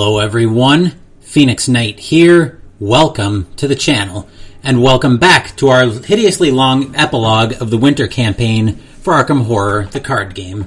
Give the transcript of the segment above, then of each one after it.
Hello everyone, Phoenix Knight here. Welcome to the channel, and welcome back to our hideously long epilogue of the winter campaign for Arkham Horror, the card game.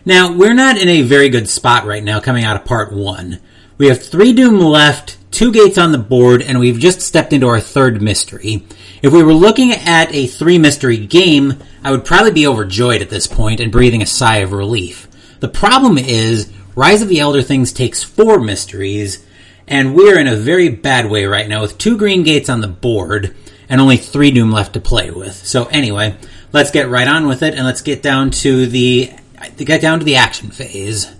Now, we're not in a very good spot right now coming out of part 1. We have 3 Doom left, 2 gates on the board, and we've just stepped into our 3rd mystery. If we were looking at a 3 mystery game, I would probably be overjoyed at this point and breathing a sigh of relief. The problem is, Rise of the Elder Things takes 4 mysteries, and we're in a very bad way right now with 2 green gates on the board and only 3 Doom left to play with. So anyway, let's get right on with it and let's get down to the action phase.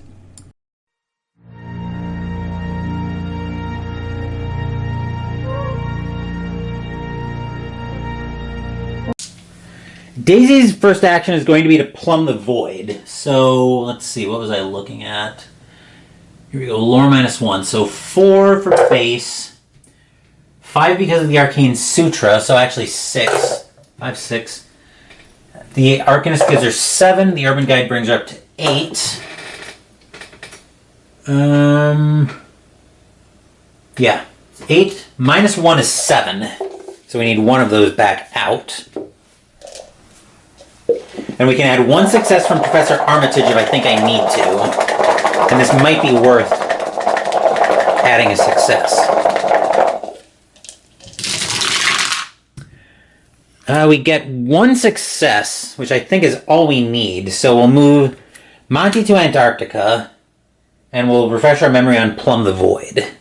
Daisy's first action is going to be to plumb the void. So, let's see, what was I looking at? Here we go, lore -1. So 4 for base, 5 because of the Arcane Sutra, so actually 6. 5, 6. The Arcanist gives her 7, the Urban Guide brings her up to 8. Yeah, 8 minus 1 is 7. So we need one of those back out. And we can add 1 success from Professor Armitage if I think I need to. And this might be worth adding a success. We get 1 success, which I think is all we need. So we'll move Monty to Antarctica, and we'll refresh our memory on Plumb the Void.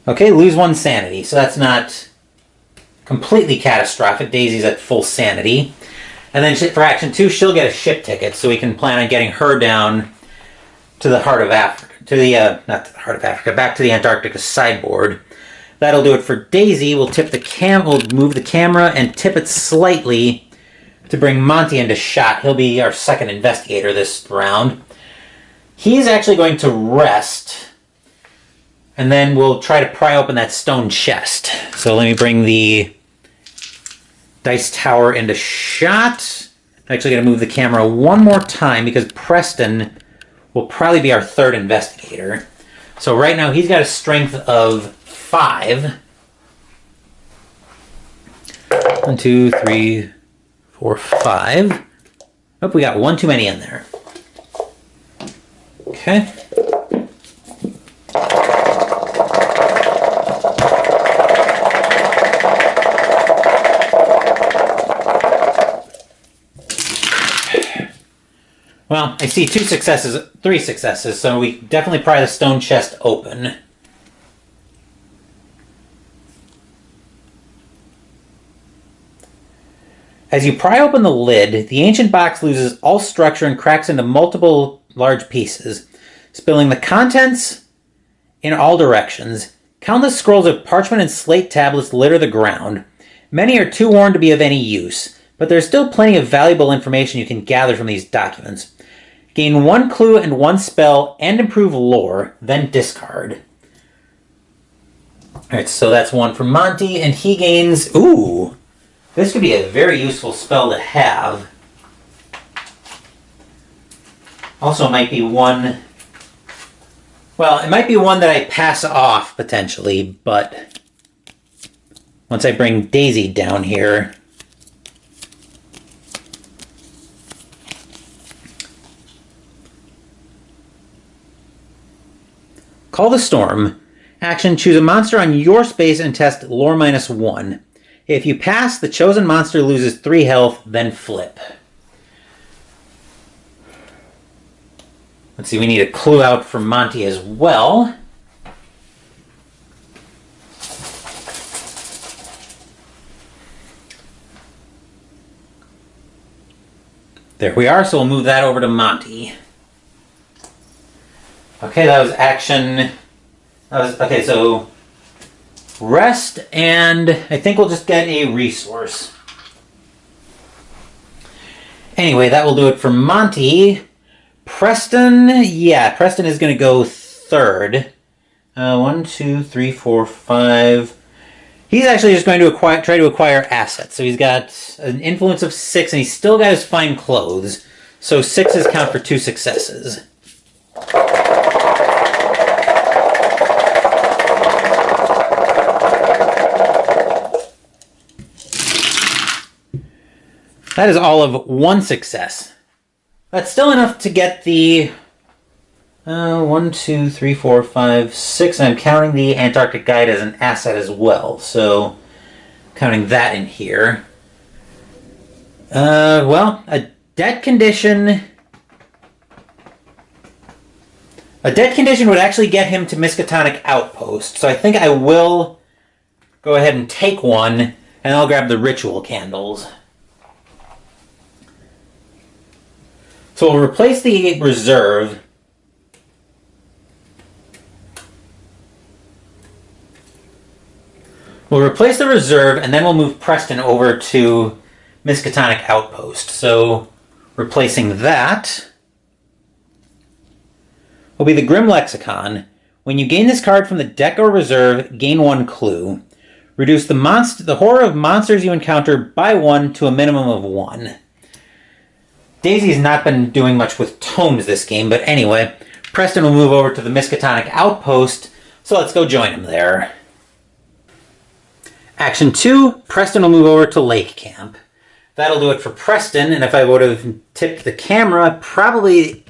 Okay, lose 1 sanity, so that's not completely catastrophic. Daisy's at full sanity. And then for action 2, she'll get a ship ticket, so we can plan on getting her down to the heart of Africa. Not to the heart of Africa, back to the Antarctica sideboard. That'll do it for Daisy. We'll we'll move the camera and tip it slightly to bring Monty into shot. He'll be our 2nd investigator this round. He's actually going to rest. And then we'll try to pry open that stone chest. So let me bring the dice tower into shot. I'm actually going to move the camera one more time because Preston will probably be our 3rd investigator. So right now he's got a strength of 5. 1, 2, 3, 4, 5. Oh, we got 1 too many in there. Okay. Well, I see 3 successes, so we definitely pry the stone chest open. As you pry open the lid, the ancient box loses all structure and cracks into multiple large pieces, spilling the contents in all directions. Countless scrolls of parchment and slate tablets litter the ground. Many are too worn to be of any use, but there's still plenty of valuable information you can gather from these documents. Gain 1 clue and 1 spell and improve lore, then discard. Alright, so that's 1 for Monty, and he gains... Ooh! This could be a very useful spell to have. Also might be one... Well, it might be one that I pass off, potentially, but... Once I bring Daisy down here... Call the Storm. Action, choose a monster on your space and test lore -1. If you pass, the chosen monster loses 3 health, then flip. Let's see, we need a clue out for Monty as well. There we are, so we'll move that over to Monty. Okay, that was action. Okay, so rest, and I think we'll just get a resource. Anyway, that will do it for Monty. Preston, yeah, Preston is going to go 3rd. 1, 2, 3, 4, 5. He's actually just going to try to acquire assets. So he's got an influence of 6, and he's still got his fine clothes. So 6s count for 2 successes. That is all of 1 success. That's still enough to get the 1, 2, 3, 4, 5, 6. And I'm counting the Antarctic Guide as an asset as well. So counting that in here. Well, a debt condition would actually get him to Miskatonic Outpost. So I think I will go ahead and take one, and I'll grab the ritual candles. So we'll replace the reserve. We'll replace the reserve, and then we'll move Preston over to Miskatonic Outpost. So replacing that will be the Grim Lexicon. When you gain this card from the deck or reserve, gain 1 clue. Reduce the horror of monsters you encounter by 1 to a minimum of 1. Daisy's not been doing much with tomes this game, but anyway, Preston will move over to the Miskatonic Outpost, so let's go join him there. Action 2, Preston will move over to Lake Camp. That'll do it for Preston, and if I would have tipped the camera, probably...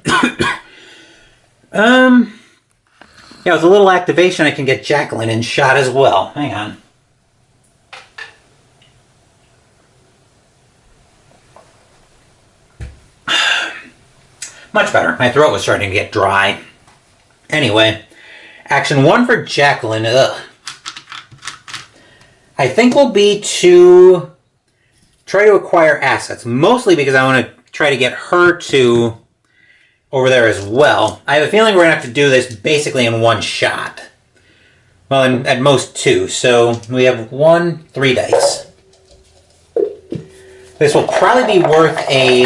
yeah, with a little activation, I can get Jacqueline in shot as well. Hang on. Much better. My throat was starting to get dry. Anyway, action 1 for Jacqueline. Ugh. I think will be to try to acquire assets, mostly because I want to try to get her to over there as well. I have a feeling we're going to have to do this basically in 1 shot. Well, at most 2. So we have 3 dice. This will probably be worth a...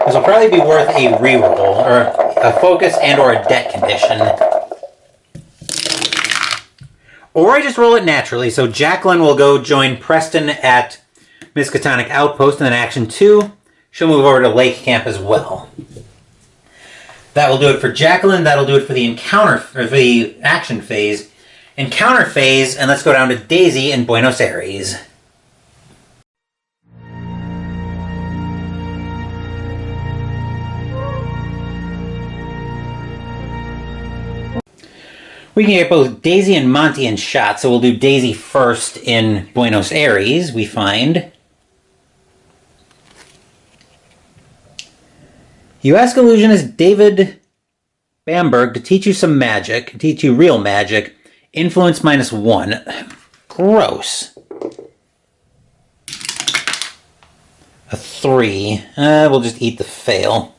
This will probably be worth a reroll, or a focus and or a debt condition. Or I just roll it naturally, so Jacqueline will go join Preston at Miskatonic Outpost, and then action 2, she'll move over to Lake Camp as well. That will do it for Jacqueline, that'll do it for the encounter, or for the action phase. Encounter phase, and let's go down to Daisy in Buenos Aires. We can get both Daisy and Monty in shot, so we'll do Daisy first in Buenos Aires, we find. You ask illusionist David Bamberg to teach you some magic, teach you real magic, influence -1. Gross. A 3. We'll just eat the fail.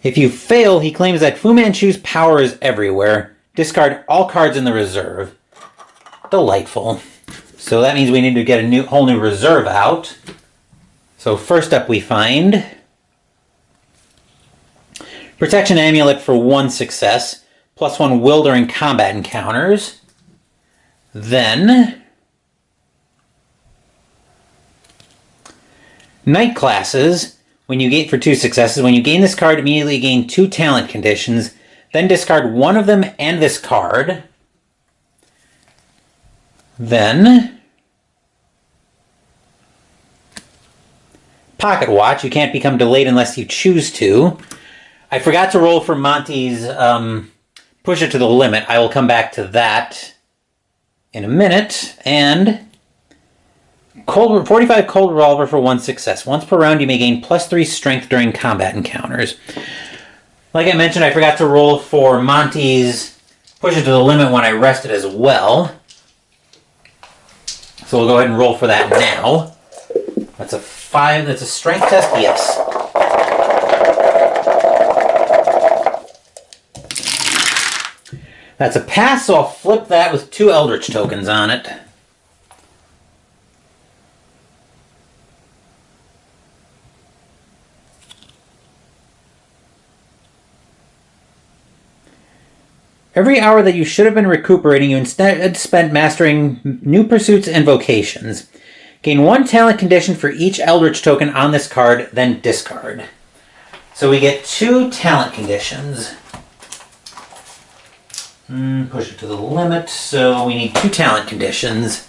If you fail, he claims that Fu Manchu's power is everywhere. Discard all cards in the reserve. Delightful. So that means we need to get a whole new reserve out. So first up we find Protection Amulet for 1 success, +1 will during combat encounters. Then Night Classes. When you gain for 2 successes, when you gain this card, immediately gain 2 talent conditions, then discard 1 of them and this card. Then Pocket Watch. You can't become delayed unless you choose to. I forgot to roll for Monty's push it to the limit. I will come back to that in a minute. And 45 Cold Revolver for 1 success. Once per round, you may gain +3 strength during combat encounters. Like I mentioned, I forgot to roll for Monty's push it to the limit when I rested as well. So we'll go ahead and roll for that now. That's a 5. That's a strength test? Yes. That's a pass, so I'll flip that with 2 Eldritch tokens on it. Every hour that you should have been recuperating, you instead spent mastering new pursuits and vocations. Gain 1 talent condition for each Eldritch token on this card, then discard. So we get 2 talent conditions. Push it to the limit, so we need 2 talent conditions.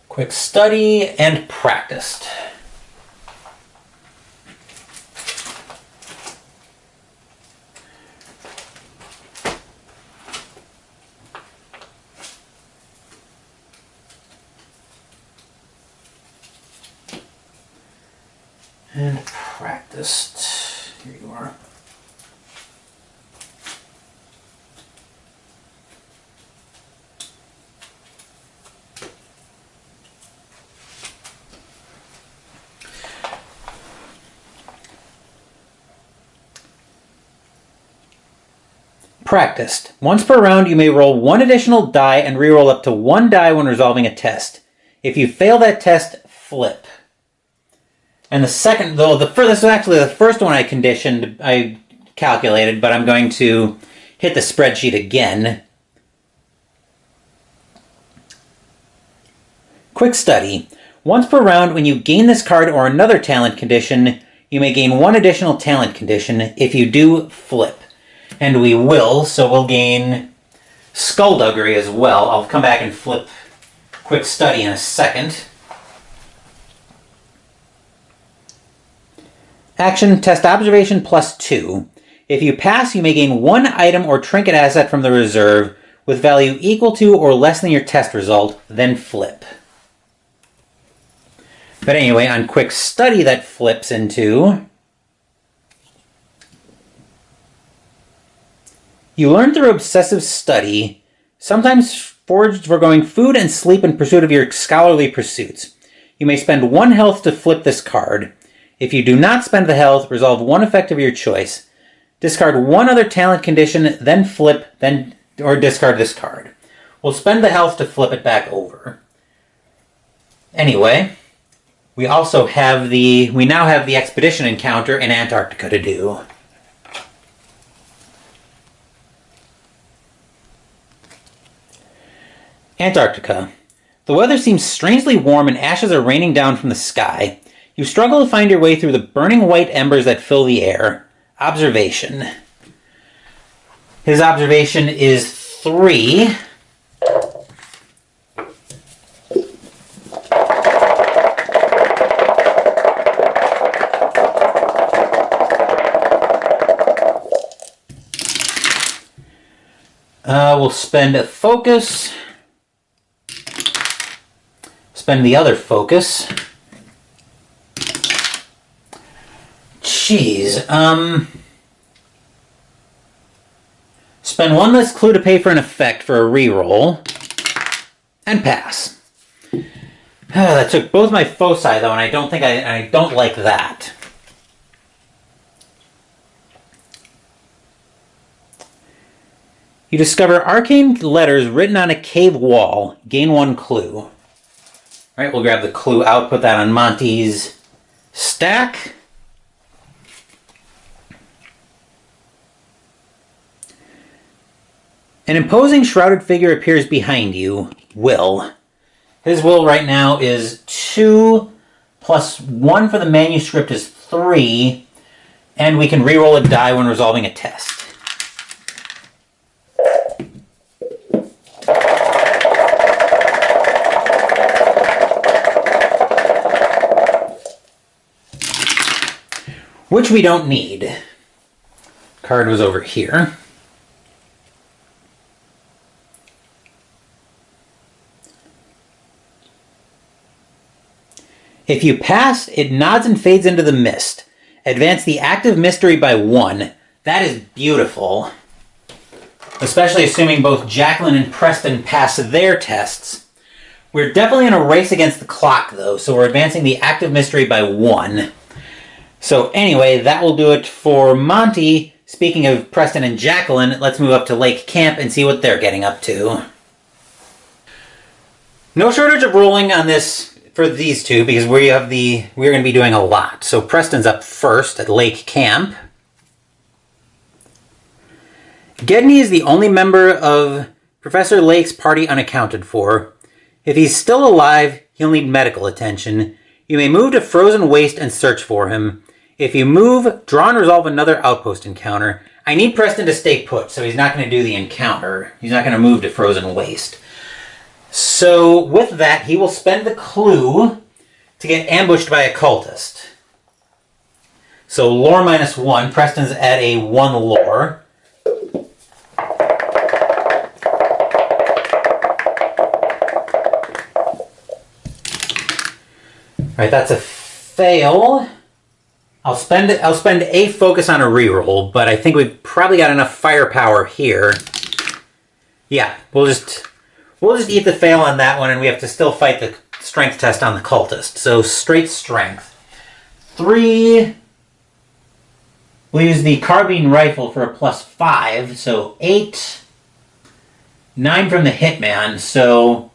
Quick study and practiced. And practiced. Here you are. Practiced. Once per round, you may roll 1 additional die and reroll up to 1 die when resolving a test. If you fail that test, flip. And the second, though, this was actually the first one I calculated, but I'm going to hit the spreadsheet again. Quick study. Once per round, when you gain this card or another talent condition, you may gain 1 additional talent condition. If you do, flip. And we will, so we'll gain Skullduggery as well. I'll come back and flip Quick Study in a second. Action, test observation +2. If you pass, you may gain 1 item or trinket asset from the reserve with value equal to or less than your test result, then flip. But anyway, on Quick Study that flips into... You learn through obsessive study, sometimes forged foregoing food and sleep in pursuit of your scholarly pursuits. You may spend 1 health to flip this card. If you do not spend the health, resolve 1 effect of your choice. Discard 1 other talent condition, then flip, or discard this card. We'll spend the health to flip it back over. Anyway, we now have the expedition encounter in Antarctica to do. Antarctica. The weather seems strangely warm and ashes are raining down from the sky. You struggle to find your way through the burning white embers that fill the air. Observation. His observation is 3. We'll spend a focus. Spend the other focus. Jeez. Spend 1 less clue to pay for an effect for a reroll. And pass. That took both my foci, though, and I don't like that. You discover arcane letters written on a cave wall. Gain 1 clue. All right, we'll grab the clue out, put that on Monty's stack. An imposing shrouded figure appears behind you. Will. His will right now is 2 plus 1 for the manuscript is 3, and we can reroll a die when resolving a test. Which we don't need. Card was over here. If you pass, it nods and fades into the mist. Advance the active mystery by 1. That is beautiful. Especially assuming both Jacqueline and Preston pass their tests. We're definitely in a race against the clock, though, so we're advancing the active mystery by 1. So anyway, that will do it for Monty. Speaking of Preston and Jacqueline, let's move up to Lake Camp and see what they're getting up to. No shortage of rolling on this for these two, because we're going to be doing a lot. So Preston's up first at Lake Camp. Gedney is the only member of Professor Lake's party unaccounted for. If he's still alive, he'll need medical attention. You may move to Frozen Waste and search for him. If you move, draw and resolve another outpost encounter. I need Preston to stay put, so he's not going to do the encounter. He's not going to move to Frozen Waste. So with that, he will spend the clue to get ambushed by a cultist. So lore -1. Preston's at a 1 lore. Alright, that's a fail. I'll spend a focus on a reroll, but I think we've probably got enough firepower here. Yeah, we'll just eat the fail on that one, and we have to still fight the strength test on the cultist. So straight strength. 3. We'll use the carbine rifle for a +5, so 8. 9 from the hitman, so...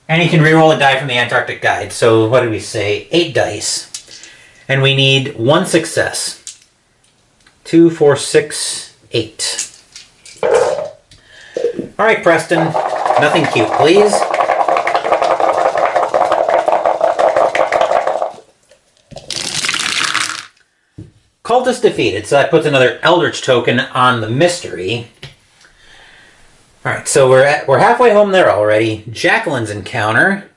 And you can reroll a die from the Antarctic Guide. So what did we say? 8 dice. And we need 1 success. 2, 4, 6, 8. Alright, Preston. Nothing cute, please. Cultist defeated, so that puts another Eldritch token on the mystery. Alright, so we're halfway home there already. Jacqueline's encounter.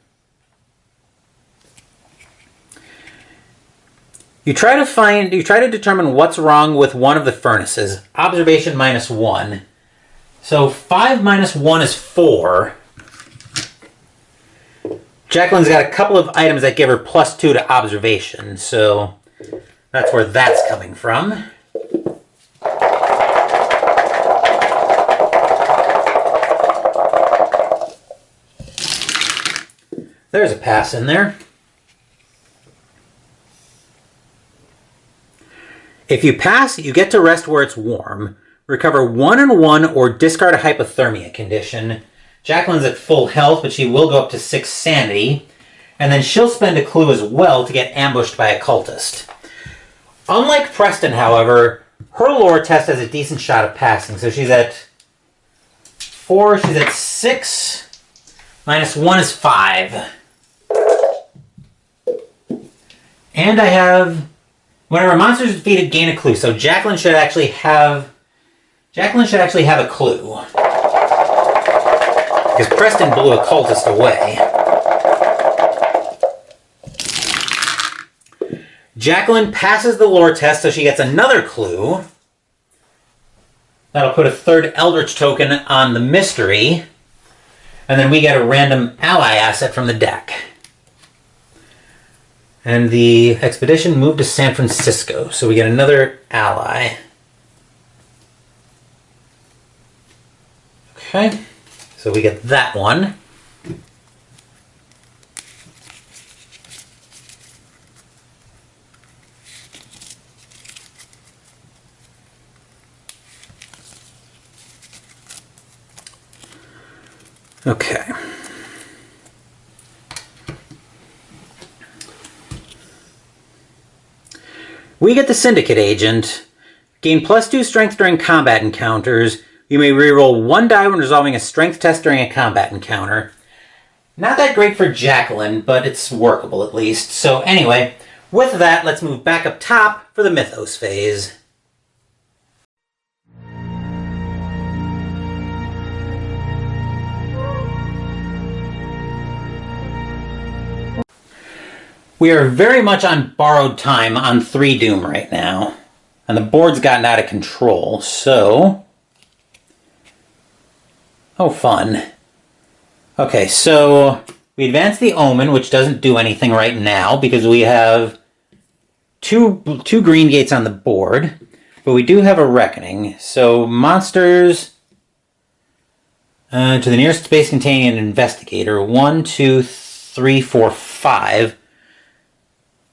You try to determine what's wrong with one of the furnaces. Observation -1. So 5 minus 1 is 4. Jacqueline's got a couple of items that give her +2 to observation, so that's where that's coming from. There's a pass in there. If you pass, you get to rest where it's warm. Recover 1 and 1 or discard a hypothermia condition. Jacqueline's at full health, but she will go up to 6 sanity. And then she'll spend a clue as well to get ambushed by a cultist. Unlike Preston, however, her lore test has a decent shot of passing. So she's at 4, she's at 6. -1 is 5. And I have... Whenever monsters defeated, gain a clue. So Jacqueline should actually have a clue. Because Preston blew a cultist away. Jacqueline passes the lore test, so she gets another clue. That'll put a 3rd Eldritch token on the mystery. And then we get a random ally asset from the deck. And the expedition moved to San Francisco, so we get another ally. Okay, so we get that one. Okay. We get the Syndicate Agent. Gain +2 strength during combat encounters. You may reroll 1 die when resolving a strength test during a combat encounter. Not that great for Jacqueline, but it's workable at least. So anyway, with that, let's move back up top for the Mythos phase. We are very much on borrowed time on 3 Doom right now. And the board's gotten out of control, so... Oh, fun. Okay, so we advance the Omen, which doesn't do anything right now because we have two green gates on the board. But we do have a Reckoning. So monsters to the nearest space containing an investigator. 1, 2, 3, 4, 5.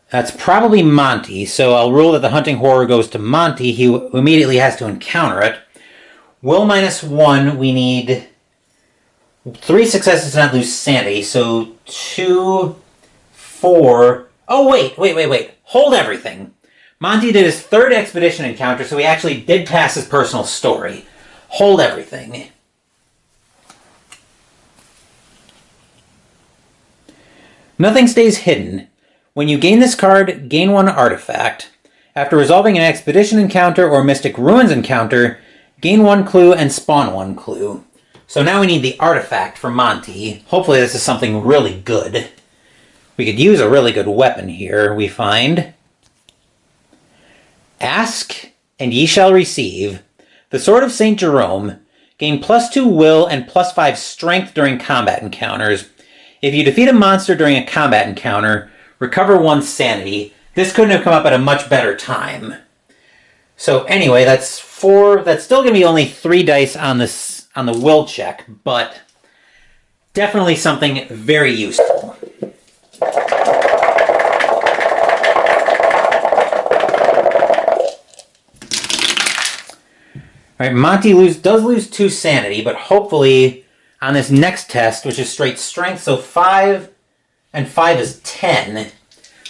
That's probably Monty, so I'll rule that the Hunting Horror goes to Monty. He immediately has to encounter it. Will -1, we need 3 successes to not lose sanity, so 2, 4... Oh, wait. Hold everything. Monty did his 3rd expedition encounter, so he actually did pass his personal story. Hold everything. Nothing stays hidden. When you gain this card, gain 1 artifact. After resolving an expedition encounter or Mystic Ruins encounter, gain 1 clue and spawn 1 clue. So now we need the artifact for Monty. Hopefully this is something really good. We could use a really good weapon here, we find. Ask, and ye shall receive. The Sword of St. Jerome. Gain +2 will and +5 strength during combat encounters. If you defeat a monster during a combat encounter, recover 1 sanity. This couldn't have come up at a much better time. So anyway, that's 4. That's still going to be only 3 dice on the will check, but definitely something very useful. Alright, Monty does lose 2 sanity, but hopefully on this next test, which is straight strength, so 5 and 5 is 10.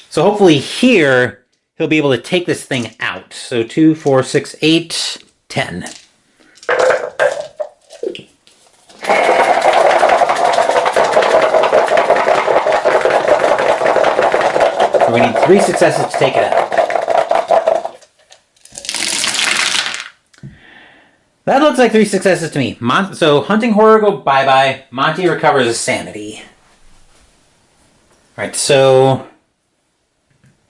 So hopefully here, he'll be able to take this thing out. So 2, 4, 6, 8, 10. So we need 3 successes to take it out. That looks like 3 successes to me. So Hunting Horror go bye-bye. Monty recovers a sanity. Alright, so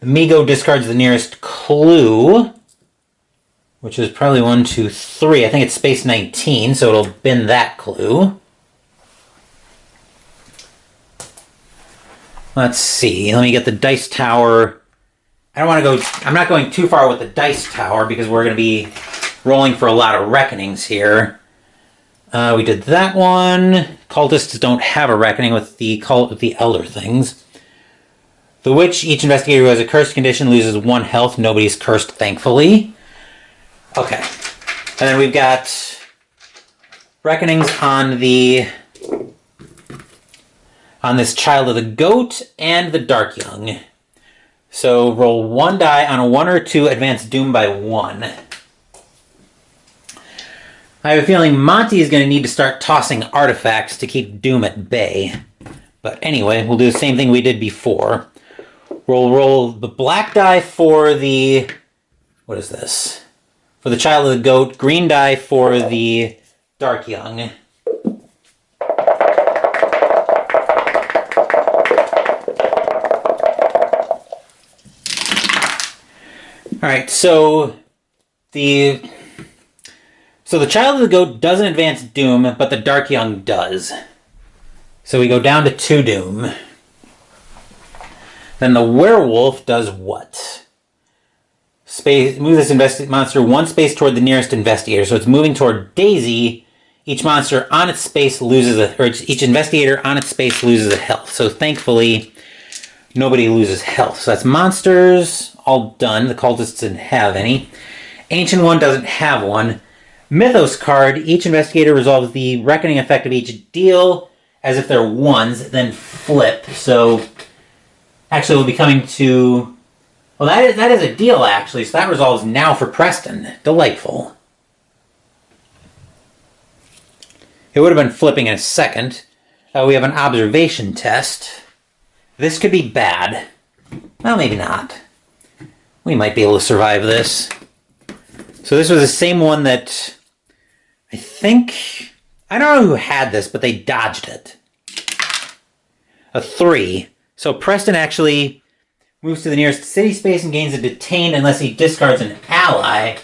Amigo discards the nearest clue, which is probably 1, 2, 3. I think it's space 19, so it'll bin that clue. Let's see. Let me get the dice tower. I'm not going too far with the dice tower because we're going to be rolling for a lot of reckonings here. We did that one. Cultists don't have a reckoning with the elder things. The witch, each investigator who has a cursed condition loses 1 health. Nobody's cursed, thankfully. Okay. And then we've got reckonings on this Child of the Goat and the Dark Young. So roll 1 die on a 1 or 2, advance Doom by 1. I have a feeling Monty is going to need to start tossing artifacts to keep Doom at bay. But anyway, we'll do the same thing we did before. Roll the black die for the... What is this? For the Child of the Goat. Green die for the Dark Young. Alright, so the Child of the Goat doesn't advance Doom, but the Dark Young does. So we go down to 2 Doom. Then the Werewolf does what? Move this monster 1 space toward the nearest investigator. So it's moving toward Daisy. Each monster on its space each investigator on its space loses a health. So thankfully, nobody loses health. So that's monsters, all done. The cultists didn't have any. Ancient One doesn't have one. Mythos card, each investigator resolves the reckoning effect of each deal as if they're 1s, then flip. So actually we'll be coming to... Well, that is a deal, actually, so that resolves now for Preston. Delightful. It would have been flipping in a second. We have an observation test. This could be bad. Well, maybe not. We might be able to survive this. So this was the same one that... I think... I don't know who had this, but they dodged it. A 3. So Preston actually moves to the nearest city space and gains a detained unless he discards an ally.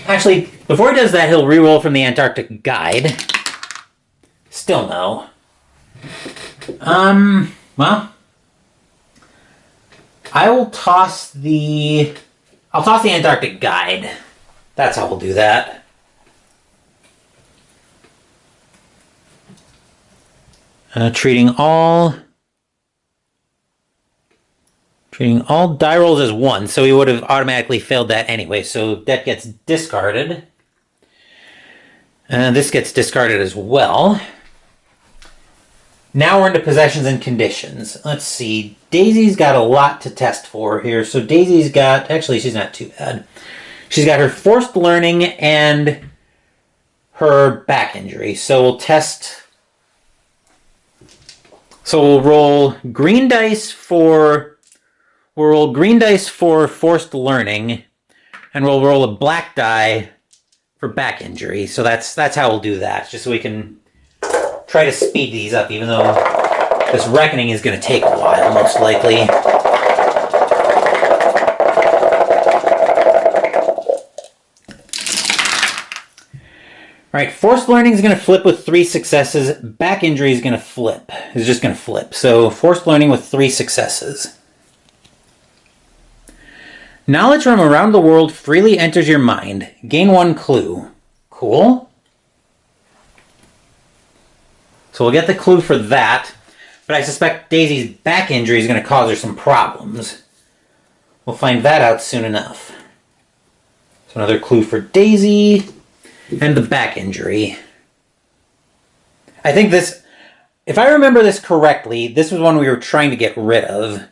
Actually, before he does that, he'll reroll from the Antarctic Guide. Still no. Well, I'll toss the Antarctic Guide. That's how we'll do that. Treating all die rolls as 1, so he would have automatically failed that anyway, so that gets discarded. This gets discarded as well. Now we're into possessions and conditions. Let's see. Daisy's got a lot to test for here. So Daisy's got... Actually, she's not too bad. She's got her forced learning and her back injury. So we'll test So we'll roll green dice for forced learning, and we'll roll a black die for back injury. So that's how we'll do that, just so we can try to speed these up, even though this reckoning is going to take a while, most likely. Alright, forced learning is going to flip with 3 successes. Back injury is going to flip. It's just going to flip. So forced learning with 3 successes. Knowledge from around the world freely enters your mind. Gain 1 clue. Cool. So we'll get the clue for that. But I suspect Daisy's back injury is going to cause her some problems. We'll find that out soon enough. So another clue for Daisy. And the back injury. I think this, if I remember this correctly, this was one we were trying to get rid of.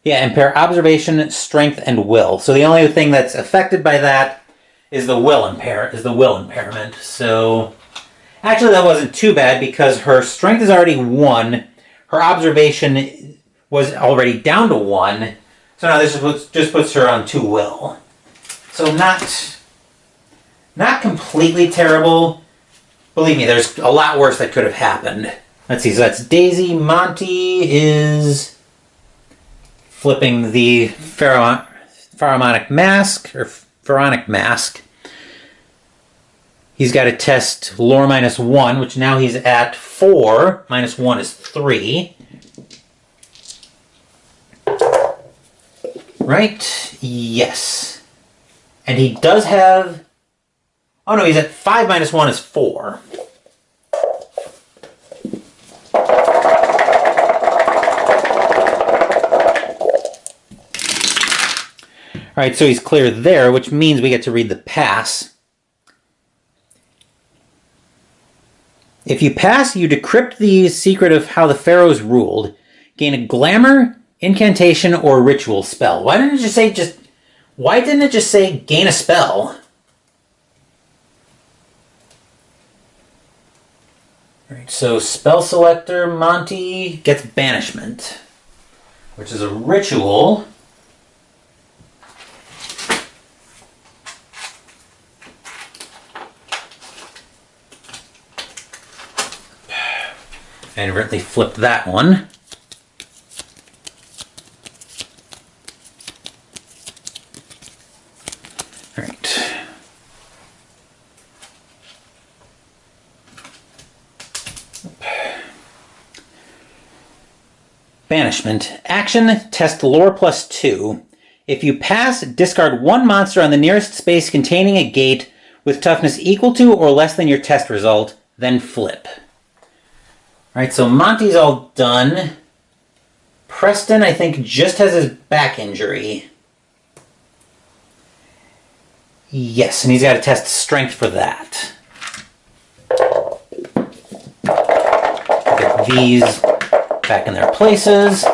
Yeah, impair observation, strength, and will. So the only thing that's affected by that is the will impairment. So actually that wasn't too bad because her strength is already 1. Her observation was already down to 1. So now this just puts her on 2 will. So not completely terrible. Believe me, there's a lot worse that could have happened. Let's see, so that's Daisy. Monty is flipping the pharaonic mask. He's got to test lore -1, which now he's at 4. -1 is 3. Right? Yes. And he does have... Oh no, he's at 5 -1 is 4. Alright, so he's clear there, which means we get to read the pass. If you pass, you decrypt the secret of how the pharaohs ruled. Gain a glamour, incantation, or ritual spell. Why didn't it just say gain a spell? Alright, so spell selector, Monty gets banishment, which is a ritual. I inadvertently flipped that one. Alright. Banishment. Action, test lore +2. If you pass, discard 1 monster on the nearest space containing a gate with toughness equal to or less than your test result, then flip. Alright, so Monty's all done. Preston, I think, just has his back injury. Yes, and he's got to test strength for that. Get these back in their places.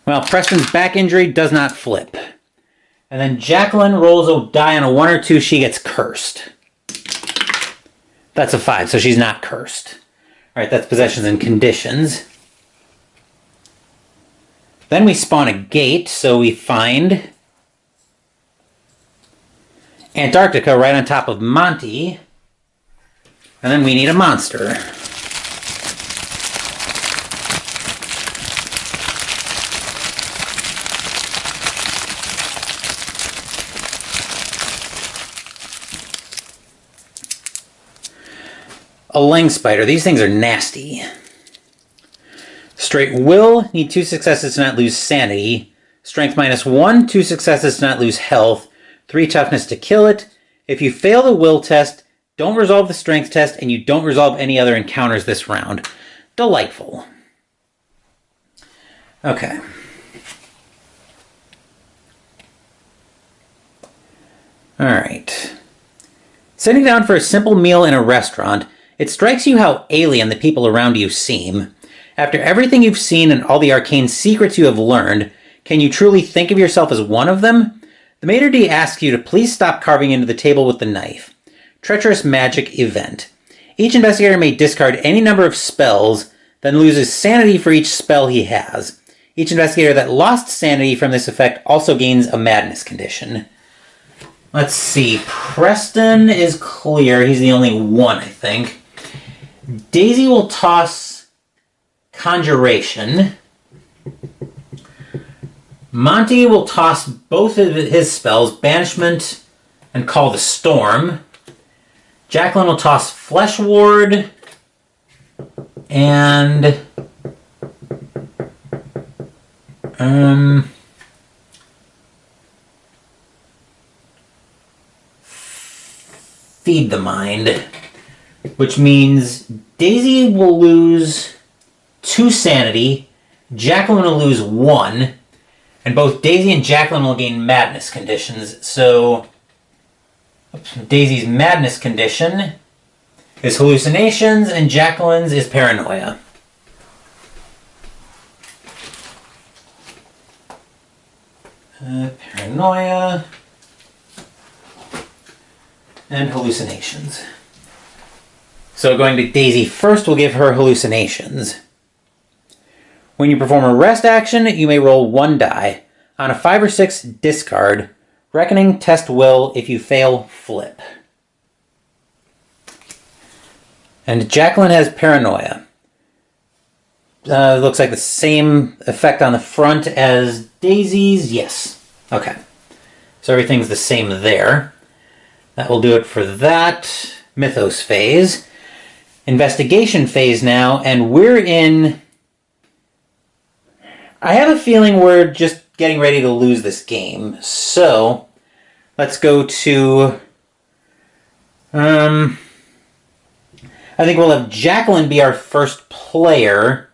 Well, Preston's back injury does not flip. And then Jacqueline rolls a die on a 1 or 2, she gets cursed. That's a 5, so she's not cursed. Alright, that's possessions and conditions. Then we spawn a gate, so we find Antarctica right on top of Monty. And then we need a monster. A lang spider. These things are nasty. Straight will, need 2 successes to not lose sanity. Strength -1, 2 successes to not lose health. 3 toughness to kill it. If you fail the will test, don't resolve the strength test, and you don't resolve any other encounters this round. Delightful. Okay. Alright. Sitting down for a simple meal in a restaurant, it strikes you how alien the people around you seem. After everything you've seen and all the arcane secrets you have learned, can you truly think of yourself as one of them? The maitre d' asks you to please stop carving into the table with the knife. Treacherous Magic event. Each investigator may discard any number of spells, then loses sanity for each spell he has. Each investigator that lost sanity from this effect also gains a madness condition. Let's see. Preston is clear. He's the only one, I think. Daisy will toss Conjuration. Monty will toss both of his spells, Banishment and Call the Storm. Jacqueline will toss Flesh Ward and Feed the Mind, which means Daisy will lose 2 sanity, Jacqueline will lose 1, and both Daisy and Jacqueline will gain madness conditions. So Daisy's madness condition is hallucinations, and Jacqueline's is paranoia. Paranoia and hallucinations. So going to Daisy first will give her hallucinations. When you perform a rest action, you may roll 1 die. On a 5 or 6, discard. Reckoning, test will. If you fail, flip. And Jacqueline has paranoia. Looks like the same effect on the front as Daisy's. Yes. Okay. So everything's the same there. That will do it for that Mythos phase. Investigation phase now, and we're in... I have a feeling we're just getting ready to lose this game. So, let's go to... I think we'll have Jacqueline be our first player.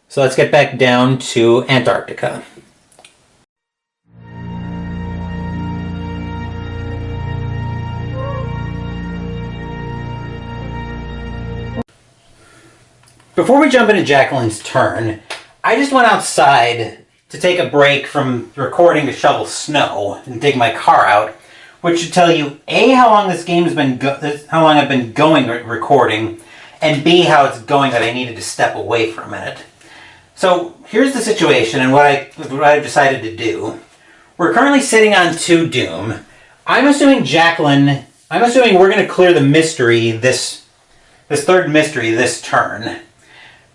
So let's get back down to Antarctica. Before we jump into Jacqueline's turn, I just went outside to take a break from recording to shovel snow and dig my car out, which should tell you A, how long this game's been how long I've been going recording, and B, how it's going that I needed to step away for a minute. So here's the situation and what I've decided to do. We're currently sitting on 2 Doom. I'm assuming we're going to clear the mystery this third mystery this turn.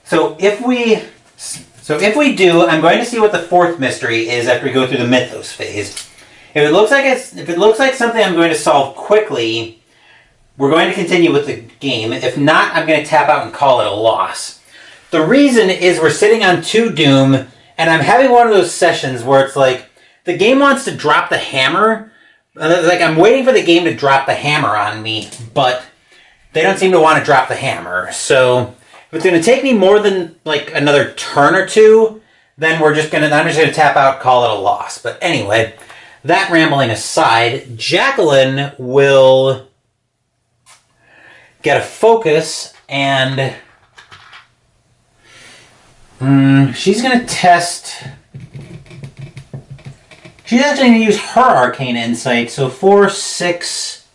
So if we do, I'm going to see what the 4th mystery is after we go through the Mythos phase. If it looks like something I'm going to solve quickly, we're going to continue with the game. If not, I'm going to tap out and call it a loss. The reason is we're sitting on 2 Doom, and I'm having one of those sessions where it's like the game wants to drop the hammer. Like I'm waiting for the game to drop the hammer on me, but they don't seem to want to drop the hammer. So if it's going to take me more than like another turn or 2, then I'm just going to tap out, call it a loss. But anyway, that rambling aside, Jacqueline will get a focus, and she's going to test... She's actually going to use her Arcane Insight, so 4, 6,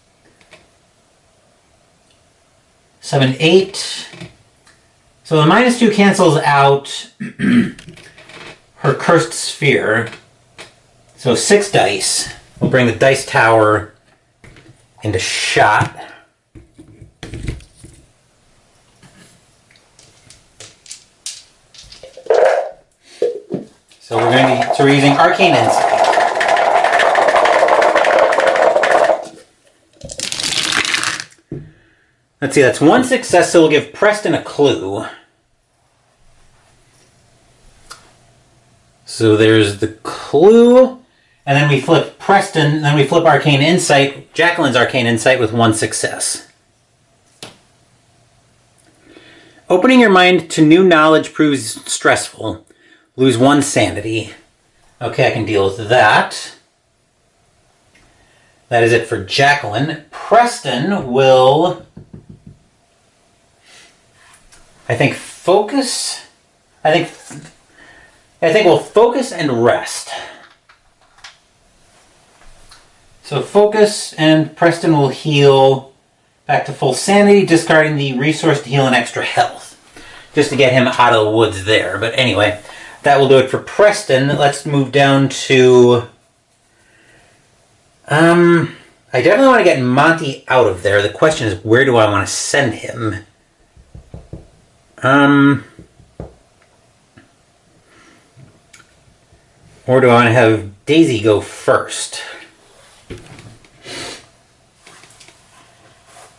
7, 8... So the -2 cancels out her Cursed Sphere. So 6 dice. We'll bring the dice tower into shot. So we're using Arcane Insight. Let's see, that's 1 success, so we'll give Preston a clue. So there's the clue, and then we flip Preston, then we flip Arcane Insight, Jacqueline's Arcane Insight with 1 success. Opening your mind to new knowledge proves stressful. Lose 1 sanity. Okay, I can deal with that. That is it for Jacqueline. Preston will... I think focus... I think we'll focus and rest. So focus, and Preston will heal back to full sanity, discarding the resource to heal an extra health. Just to get him out of the woods there. But anyway, that will do it for Preston. Let's move down to... I definitely want to get Monty out of there. The question is, where do I want to send him? Or do I want to have Daisy go first?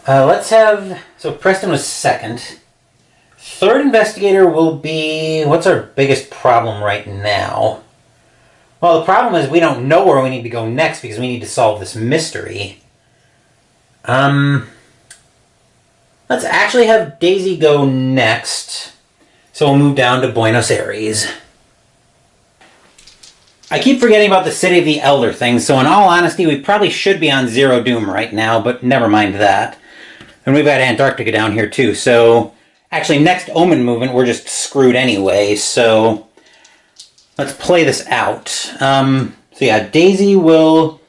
Let's have... So Preston was second. Third investigator will be... What's our biggest problem right now? Well, the problem is we don't know where we need to go next because we need to solve this mystery. Let's actually have Daisy go next. So we'll move down to Buenos Aires. I keep forgetting about the City of the Elder thing, so in all honesty, we probably should be on Zero Doom right now, but never mind that. And we've got Antarctica down here too, so... Actually, next Omen movement, we're just screwed anyway, so... Let's play this out. So yeah, Daisy will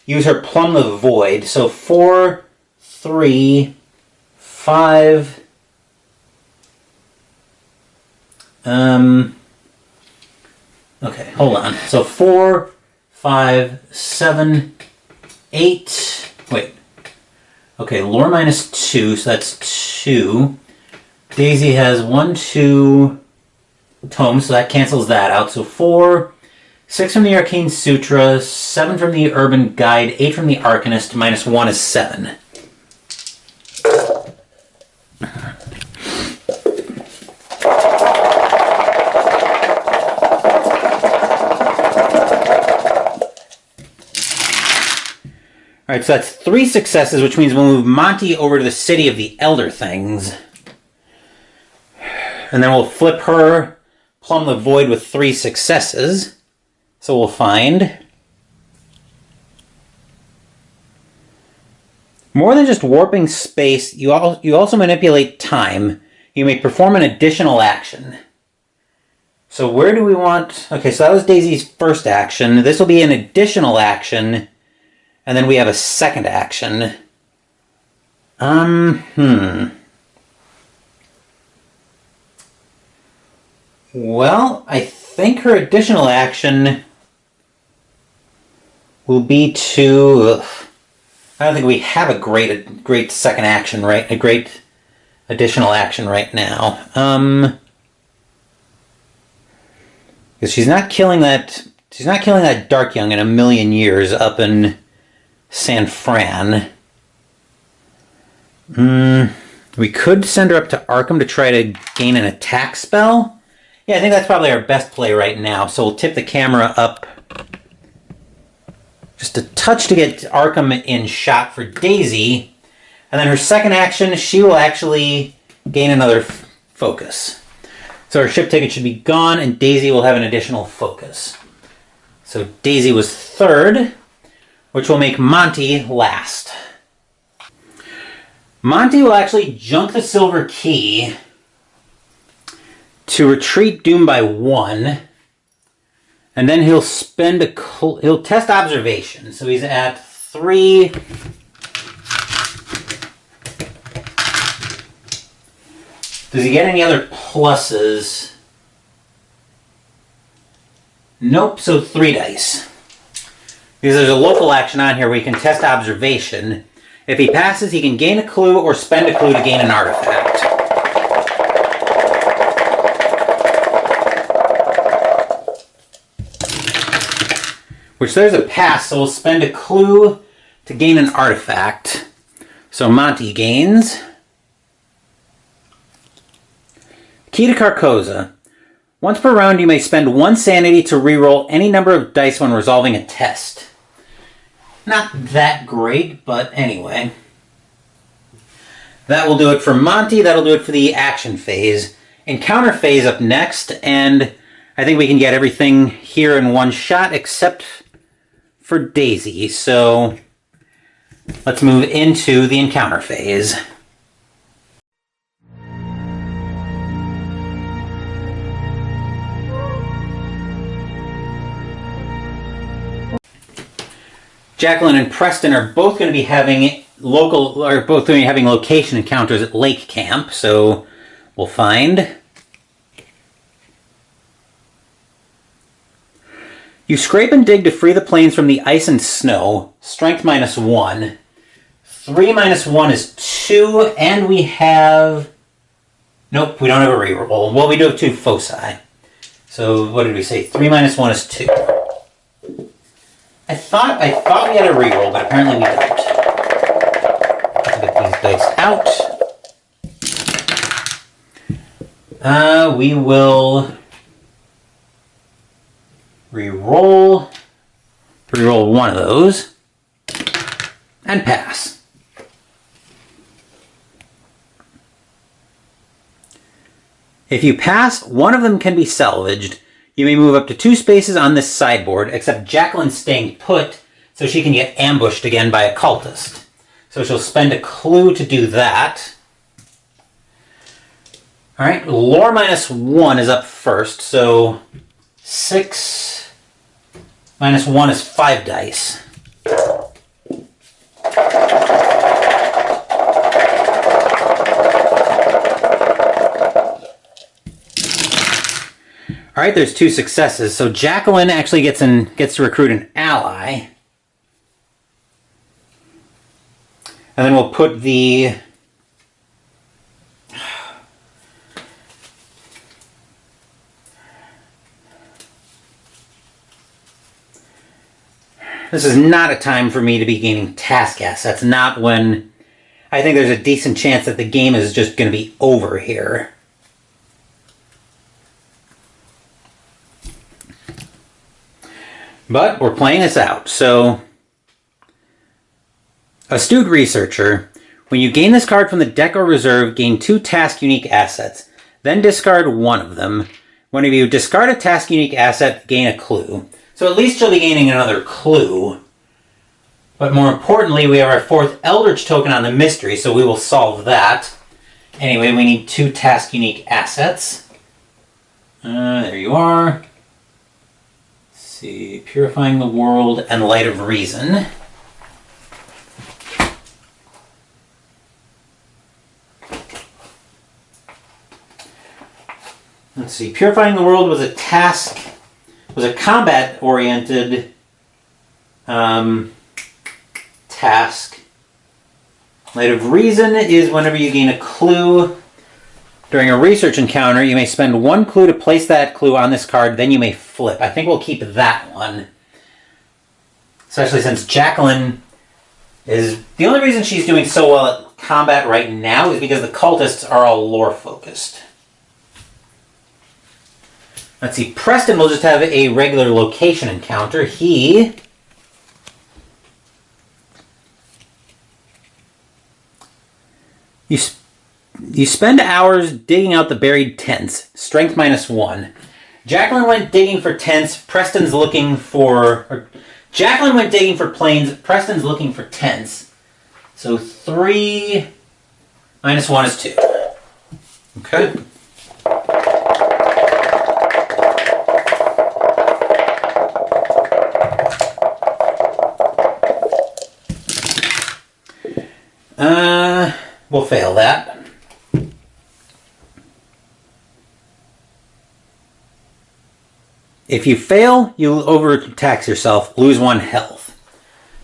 use her Plumb the Void. So 4, 3, 5... Okay, hold on. So 4, 5, 7, 8... Wait. Okay, lore minus 2, so that's 2. Daisy has 1, 2... tomes, so that cancels that out. So 4, 6 from the Arcane Sutra, 7 from the Urban Guide, 8 from the Arcanist, minus 1 is 7. Alright, so that's 3 successes, which means we'll move Monty over to the City of the Elder Things. And then we'll flip her Plumb the Void with 3 successes. So we'll find... More than just warping space, you also manipulate time. You may perform an additional action. So where do we want... Okay, so that was Daisy's first action. This will be an additional action. And then we have a second action. Well, I think her additional action will be to... I don't think we have a great second action, right? A great additional action right now. Because she's not killing that Dark Young in a million years up in San Fran. We could send her up to Arkham to try to gain an attack spell. Yeah, I think that's probably our best play right now. So we'll tip the camera up just a touch to get Arkham in shot for Daisy. And then her second action, she will actually gain another focus. So her ship ticket should be gone, and Daisy will have an additional focus. So Daisy was third, which will make Monty last. Monty will actually junk the silver key to retreat Doom by 1, and then he'll he'll test observation. So he's at 3. Does he get any other pluses? Nope, so 3 dice. Because there's a local action on here where he can test observation. If he passes, he can gain a clue or spend a clue to gain an artifact. Which there's a pass, so we'll spend a clue to gain an artifact. So Monty gains Key to Carcosa. Once per round, you may spend 1 sanity to reroll any number of dice when resolving a test. Not that great, but anyway. That will do it for Monty. That'll do it for the action phase. Encounter phase up next, and I think we can get everything here in one shot except for Daisy. So let's move into the encounter phase. Jacqueline and Preston are both going to be having location encounters at Lake Camp, so we'll find. You scrape and dig to free the plains from the ice and snow. Strength -1. 3 minus 1 is 2, and we have... Nope, we don't have a reroll. Well, we do have 2 foci. So, what did we say? 3 minus 1 is 2. I thought we had a reroll, but apparently we don't. Let's get these dice out. We will reroll one of those and pass. If you pass, one of them can be salvaged. You may move up to 2 spaces on this sideboard, except Jacqueline's staying put, so she can get ambushed again by a cultist. So she'll spend a clue to do that. Alright, lore -1 is up first, so 6 minus 1 is 5 dice. Alright, there's 2 successes. So Jacqueline actually gets to recruit an ally. And then we'll put the... This is not a time for me to be gaining task assets. Not when I think there's a decent chance that the game is just going to be over here. But we're playing this out, so... Astute Researcher. When you gain this card from the deck or reserve, gain 2 task unique assets. Then discard one of them. When you discard a task unique asset, gain a clue. So at least you'll be gaining another clue. But more importantly, we have our 4th Eldritch token on the mystery, so we will solve that. Anyway, we need 2 task unique assets. There you are. See, Purifying the World and Light of Reason. Let's see, Purifying the World was a combat-oriented task. Light of Reason is whenever you gain a clue during a research encounter, you may spend 1 clue to place that clue on this card, then you may flip. I think we'll keep that one. Especially since Jacqueline is... The only reason she's doing so well at combat right now is because the cultists are all lore-focused. Let's see, Preston will just have a regular location encounter. He... You spend hours digging out the buried tents. Strength -1. Jacqueline went digging for tents. Preston's looking for... Jacqueline went digging for planes. Preston's looking for tents. So 3 minus 1 is 2. Okay. We'll fail that. If you fail, you overtax yourself, lose 1 health.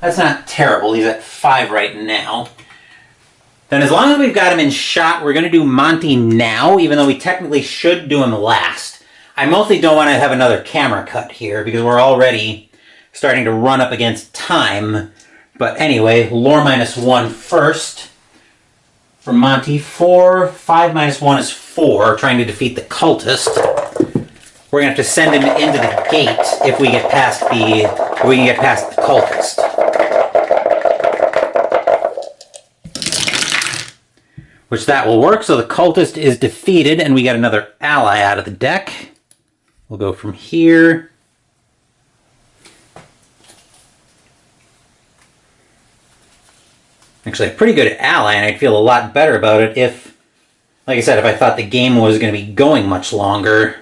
That's not terrible. He's at 5 right now. Then as long as we've got him in shot, we're going to do Monty now, even though we technically should do him last. I mostly don't want to have another camera cut here, because we're already starting to run up against time. But anyway, lore -1 first. For Monty, 4. 5 minus 1 is 4, trying to defeat the cultist. We're going to have to send him into the gate if we get past the cultist. Which that will work, so the cultist is defeated and we get another ally out of the deck. We'll go from here. Actually, a pretty good ally, and I'd feel a lot better about it if, like I said, if I thought the game was going to be going much longer.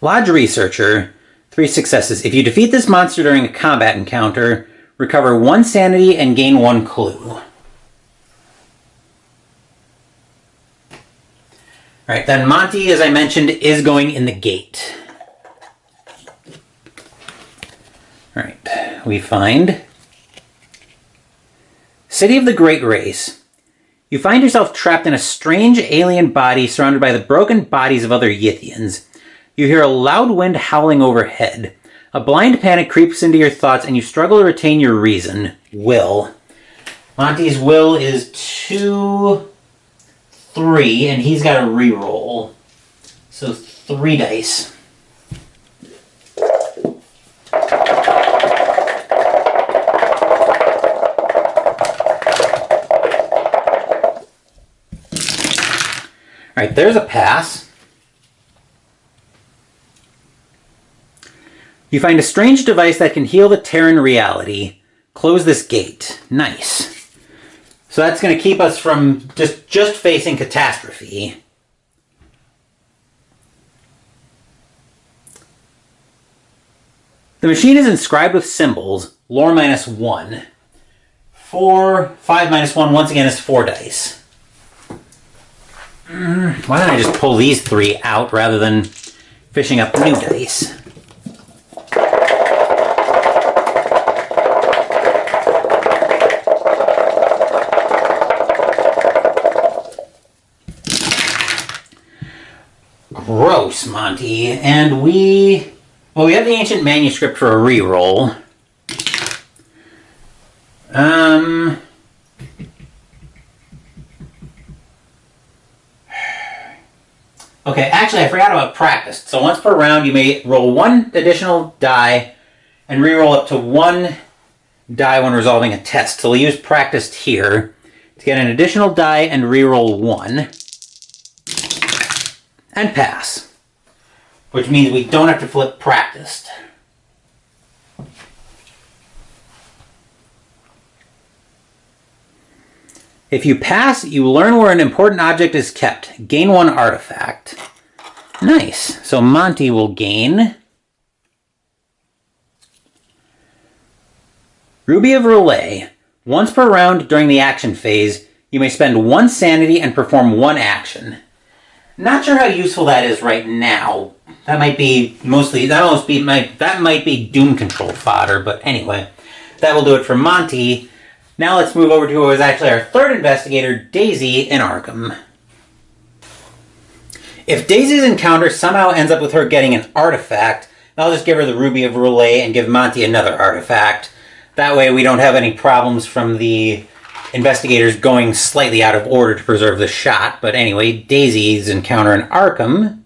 Lodge Researcher, 3 successes. If you defeat this monster during a combat encounter, recover 1 sanity and gain 1 clue. Alright, then Monty, as I mentioned, is going in the gate. Alright, we find City of the Great Race. You find yourself trapped in a strange alien body surrounded by the broken bodies of other Yithians. You hear a loud wind howling overhead. A blind panic creeps into your thoughts and you struggle to retain your reason. Will. Monty's will is 2, 3, and he's got a reroll. So 3 dice. Alright, there's a pass. You find a strange device that can heal the Terran reality. Close this gate. Nice. So that's going to keep us from just facing catastrophe. The machine is inscribed with symbols. Lore -1. 4, 5 -1, once again is 4 dice. Why don't I just pull these 3 out rather than fishing up new dice? Gross, Monty. And we have the ancient manuscript for a reroll. Okay, actually I forgot about practice. So once per round you may roll 1 additional die and reroll up to 1 die when resolving a test. So we'll use practiced here to get an additional die and reroll 1. And pass. Which means we don't have to flip practiced. If you pass, you learn where an important object is kept. Gain 1 artifact. Nice. So Monty will gain Ruby of Relay. Once per round during the action phase, you may spend 1 sanity and perform 1 action. Not sure how useful that is right now. That might be that might be Doom Control fodder, but anyway, that will do it for Monty. Now let's move over to who is actually our 3rd investigator, Daisy in Arkham. If Daisy's encounter somehow ends up with her getting an artifact, I'll just give her the Ruby of Relay and give Monty another artifact. That way we don't have any problems from the investigators going slightly out of order to preserve the shot. But anyway, Daisy's encounter in Arkham.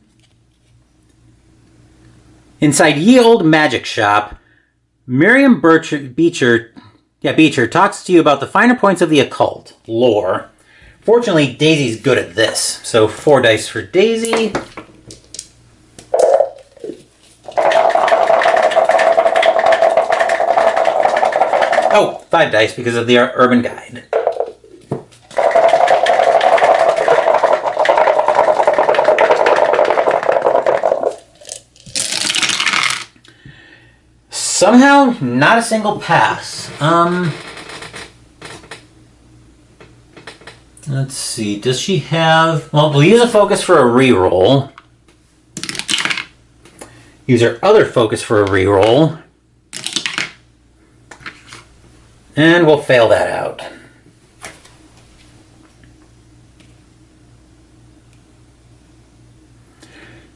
Inside Ye Olde Magic Shop, Miriam Beecher talks to you about the finer points of the occult, lore. Fortunately, Daisy's good at this. So 4 dice for Daisy. Oh, 5 dice because of the Urban Guide. Somehow, not a single pass. Let's see, does she have... Well, we'll use a focus for a reroll. Use our other focus for a reroll. And we'll fail that out.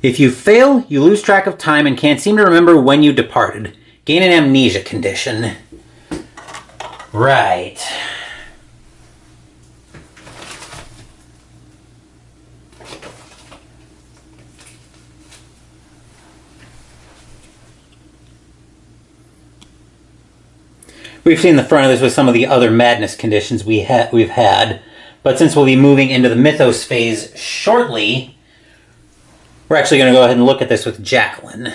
If you fail, you lose track of time and can't seem to remember when you departed. Gain an amnesia condition. Right. We've seen the front of this with some of the other madness conditions we've had, but since we'll be moving into the mythos phase shortly, we're actually going to go ahead and look at this with Jacqueline.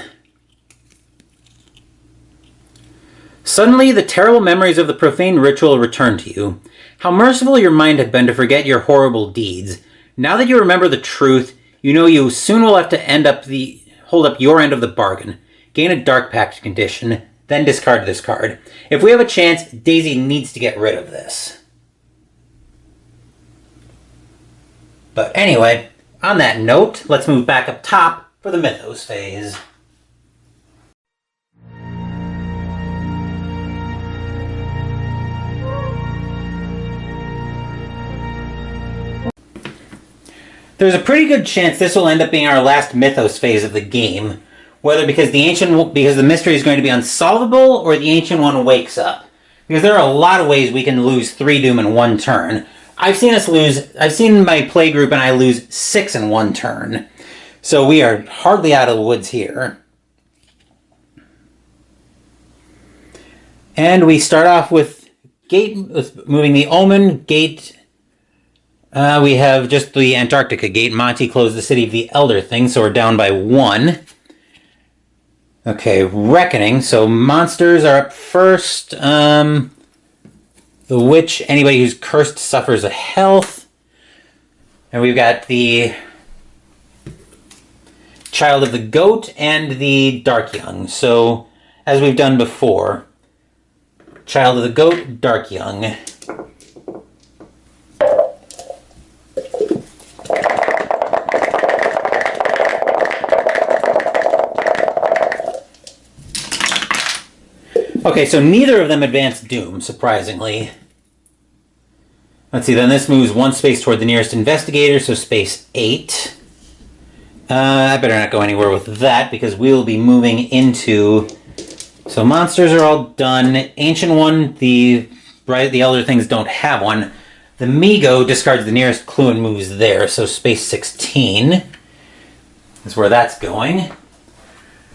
Suddenly, the terrible memories of the profane ritual return to you. How merciful your mind had been to forget your horrible deeds. Now that you remember the truth, you know you soon will have to end up the hold up your end of the bargain. Gain a Dark Pact condition, then discard this card. If we have a chance, Daisy needs to get rid of this. But anyway, on that note, let's move back up top for the Mythos phase. There's a pretty good chance this will end up being our last Mythos phase of the game, whether because the mystery is going to be unsolvable or the Ancient One wakes up. Because there are a lot of ways we can lose 3 Doom in one turn. I've seen my play group and I lose 6 in one turn. So we are hardly out of the woods here. And we start off with moving the Omen, Gate. We have just the Antarctica Gate. Monty closed the City of the Elder Thing, so we're down by 1. Okay, Reckoning. So monsters are up first. The Witch, anybody who's cursed suffers a health. And we've got the Child of the Goat and the Dark Young. So, as we've done before, Child of the Goat, Dark Young. Okay, so neither of them advanced Doom, surprisingly. Let's see, then this moves 1 space toward the nearest investigator, so space 8. I better not go anywhere with that, because we'll be moving into... So monsters are all done. Ancient One, the Elder Things don't have one. The Migo discards the nearest clue and moves there, so space 16 is where that's going.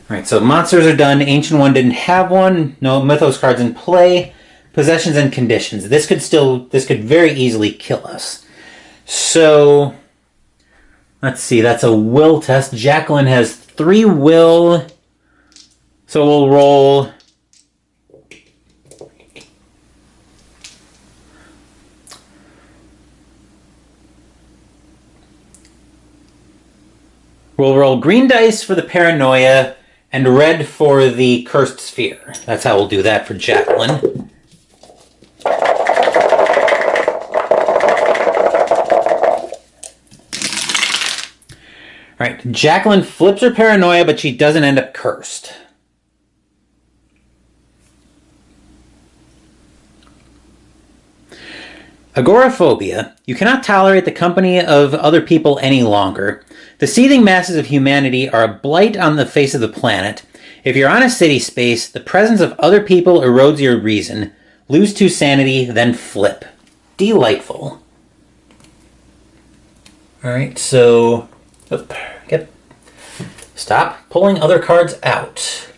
Alright, so monsters are done. Ancient One didn't have one. No Mythos cards in play. Possessions and conditions. This could very easily kill us. So, let's see. That's a will test. Jacqueline has 3 will. So we'll roll... We'll roll green dice for the paranoia and red for the cursed sphere. That's how we'll do that for Jacqueline. Alright, Jacqueline flips her paranoia, but she doesn't end up cursed. Agoraphobia. You cannot tolerate the company of other people any longer. The seething masses of humanity are a blight on the face of the planet. If you're on a city space, the presence of other people erodes your reason. Lose 2 sanity, then flip. Delightful. Alright, so... Stop pulling other cards out.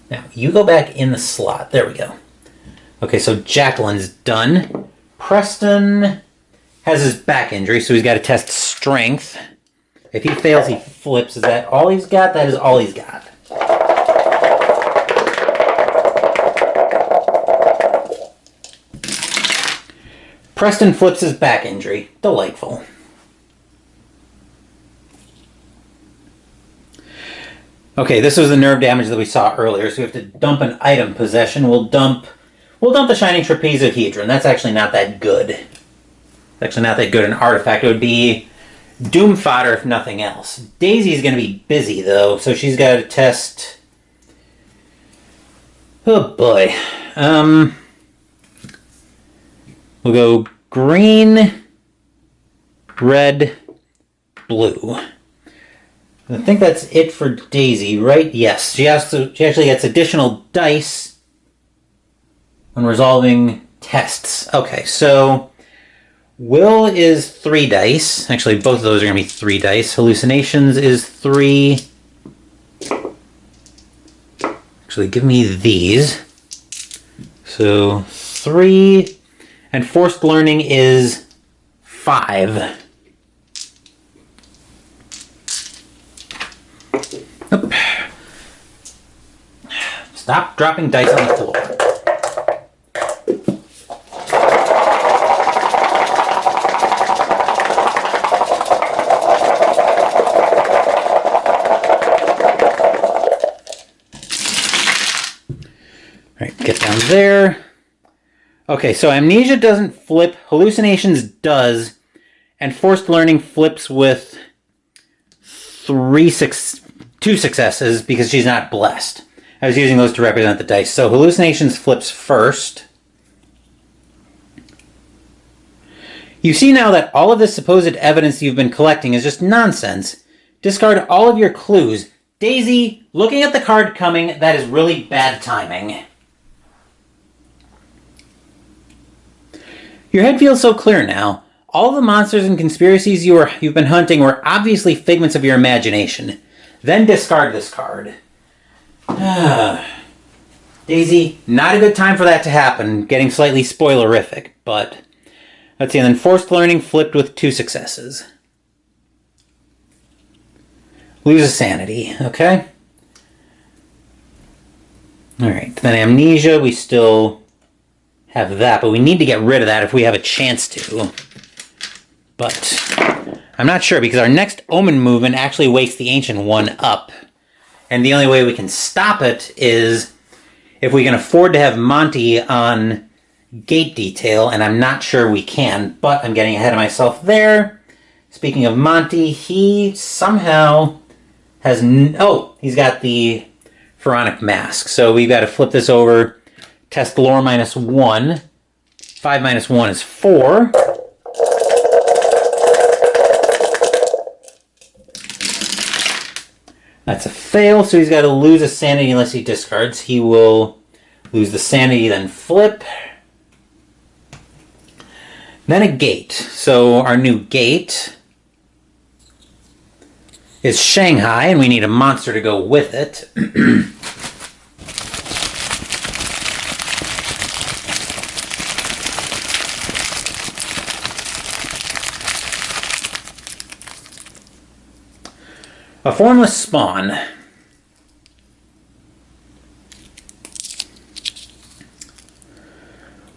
Now, you go back in the slot. There we go. Okay, so Jacqueline's done. Preston has his back injury, so he's got to test strength. If he fails, he flips. Is that all he's got? That is all he's got. Preston flips his back injury. Delightful. Okay, this was the nerve damage that we saw earlier, so we have to dump an item possession. We'll dump the Shining Trapezohedron. That's actually not that good. It's actually not that good an artifact. It would be Doom fodder if nothing else. Daisy's going to be busy, though, so she's got to test... Oh, boy. We'll go green, red, blue. I think that's it for Daisy, right? Yes. She actually gets additional dice when resolving tests. Okay, so Will is 3 dice. Actually, both of those are going to be 3 dice. Hallucinations is 3. Actually, give me these. So 3. And Forced Learning is 5. Oop. Stop dropping dice on the floor. down there. Okay, so Amnesia doesn't flip, Hallucinations does, and Forced Learning flips with 2 successes because she's not blessed. I was using those to represent the dice. So Hallucinations flips first. You see now that all of this supposed evidence you've been collecting is just nonsense. Discard all of your clues. Daisy, looking at the card coming, that is really bad timing. Your head feels so clear now. All the monsters and conspiracies you've been hunting were obviously figments of your imagination. Then discard this card. Daisy, not a good time for that to happen. Getting slightly spoilerific, but... Let's see, and then Forced Learning flipped with 2 successes. Lose a sanity, okay? Alright, then Amnesia, we still have that, but we need to get rid of that if we have a chance to. But I'm not sure, because our next Omen movement actually wakes the Ancient One up. And the only way we can stop it is if we can afford to have Monty on gate detail, and I'm not sure we can, but I'm getting ahead of myself there. Speaking of Monty, he somehow has... he's got the Pharaonic Mask. So we've got to flip this over. Test lore -1. 5 minus 1 is 4. That's a fail, so he's got to lose a sanity unless he discards. He will lose the sanity, then flip. Then a gate. So our new gate is Shanghai, and we need a monster to go with it. A formless spawn.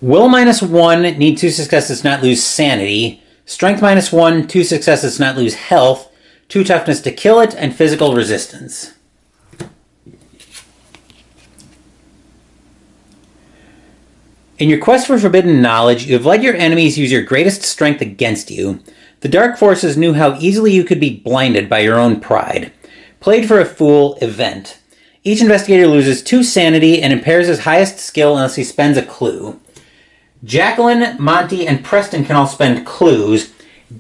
Will -1, need 2 successes to not lose sanity. Strength -1, 2 successes to not lose health. 2 toughness to kill it, and physical resistance. In your quest for forbidden knowledge, you have let your enemies use your greatest strength against you. The dark forces knew how easily you could be blinded by your own pride. Played for a fool event. Each investigator loses 2 sanity and impairs his highest skill unless he spends a clue. Jacqueline, Monty, and Preston can all spend clues.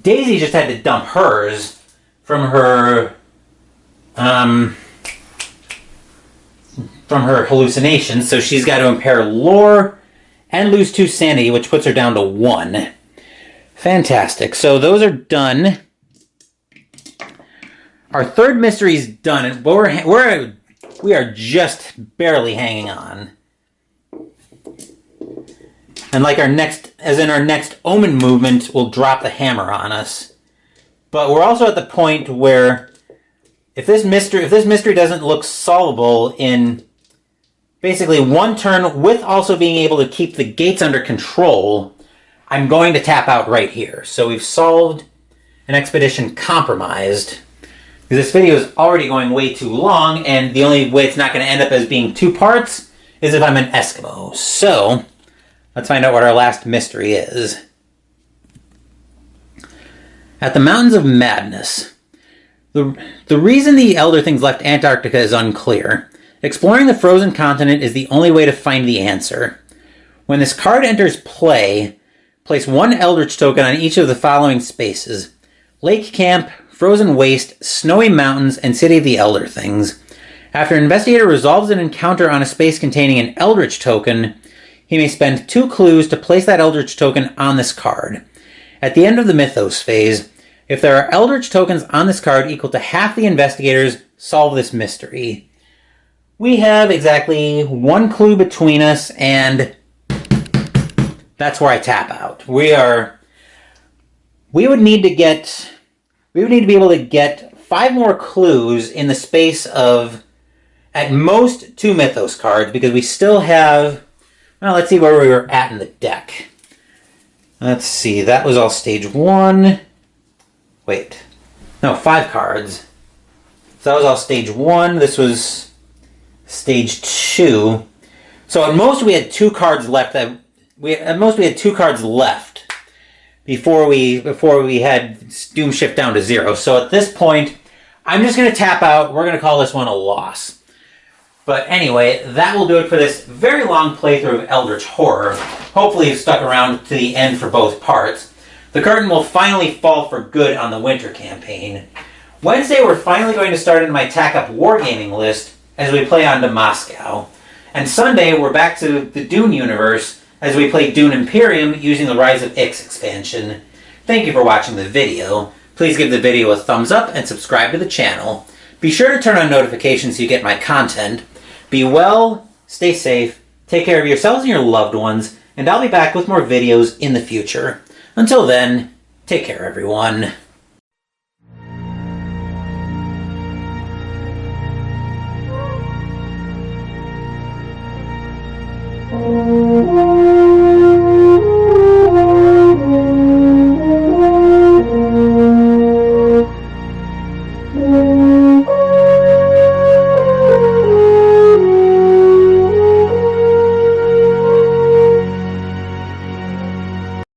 Daisy just had to dump hers from her hallucinations, so she's got to impair lore and lose 2 sanity, which puts her down to 1. Fantastic. So those are done. Our third mystery's done, but we are just barely hanging on. And like our next Omen movement, we'll drop the hammer on us. But we're also at the point where if this mystery doesn't look solvable in basically 1 turn with also being able to keep the gates under control, I'm going to tap out right here. So we've solved an expedition compromised. This video is already going way too long, and the only way it's not going to end up as being 2 parts is if I'm an Eskimo. So let's find out what our last mystery is. At the Mountains of Madness. The reason the Elder Things left Antarctica is unclear. Exploring the frozen continent is the only way to find the answer. When this card enters play, place 1 Eldritch token on each of the following spaces: Lake Camp, Frozen Waste, Snowy Mountains, and City of the Elder Things. After an investigator resolves an encounter on a space containing an Eldritch token, he may spend 2 clues to place that Eldritch token on this card. At the end of the Mythos phase, if there are Eldritch tokens on this card equal to half the investigators, solve this mystery. We have exactly 1 clue between us, and that's where I tap out. We would need to be able to get 5 more clues in the space of, at most, 2 Mythos cards, because we still have... Well, let's see where we were at in the deck. Let's see, that was all stage 1. Wait. No, 5 cards. So that was all stage 1. This was stage 2. So at most we had 2 cards left. At most we had 2 cards left before we had Doom Shift down to 0. So at this point, I'm just going to tap out. We're going to call this one a loss. But anyway, that will do it for this very long playthrough of Eldritch Horror. Hopefully you've stuck around to the end for both parts. The curtain will finally fall for good on the winter campaign. Wednesday we're finally going to start in my Tack Up Wargaming list as we play on to Moscow. And Sunday we're back to the Dune universe as we play Dune Imperium using the Rise of Ix expansion. Thank you for watching the video. Please give the video a thumbs up and subscribe to the channel. Be sure to turn on notifications so you get my content. Be well, stay safe, take care of yourselves and your loved ones, and I'll be back with more videos in the future. Until then, take care everyone.